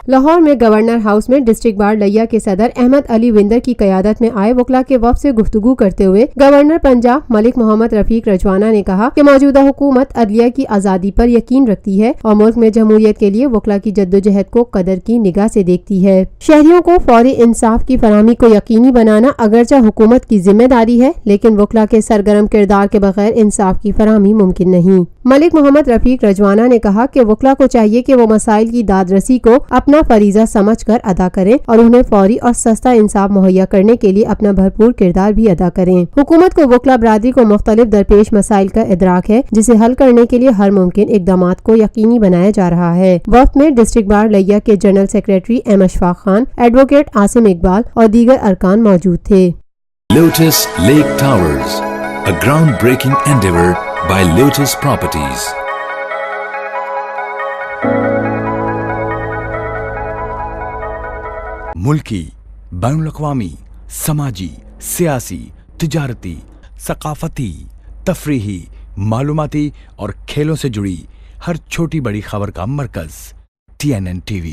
لاہور میں governor house میں district bar Layyah کے صدر احمد علی وندر کی قیادت میں آئے وکلاء کے وفد سے گفتگو کرتے ہوئے گورنر پنجاب ملک محمد رفیق رجوانہ نے کہا کہ موجودہ حکومت عدلیہ کی آزادی پر یقین رکھتی ہے اور ملک میں جمہوریت کے لیے وکلاء کی جدوجہد کو قدر کی نگاہ سے دیکھتی ہے۔ شہریوں کو فوری انصاف کی فراہمی کو یقینی بنانا اگرچہ حکومت کی ذمہ داری ہے، لیکن وکلاء کے سرگرم کردار کے بغیر انصاف کی فراہمی ممکن نہیں۔ ملک محمد رفیق رجوانہ نے کہا کہ وکلاء کو چاہیے کہ وہ مسائل کی داد رسی کو اپنا فریضہ سمجھ کر ادا کریں اور انہیں فوری اور سستا انصاف مہیا کرنے کے لیے اپنا بھرپور کردار بھی ادا کریں۔ حکومت کو وکلاء برادری کو مختلف درپیش مسائل کا ادراک ہے، جسے حل کرنے کے لیے ہر ممکن اقدامات کو یقینی بنایا جا رہا ہے۔ وفد میں ڈسٹرکٹ بار لیا کے general secretary M Ashfaq Khan, advocate Asim Iqbal اور دیگر ارکان موجود تھے۔ Lotus Lake Towers, a groundbreaking endeavor by Lotus Properties۔ ملکی، بین الاقوامی، سماجی، سیاسی، تجارتی، ثقافتی، تفریحی، معلوماتی اور کھیلوں سے جڑی ہر چھوٹی بڑی خبر کا مرکز TNN TV۔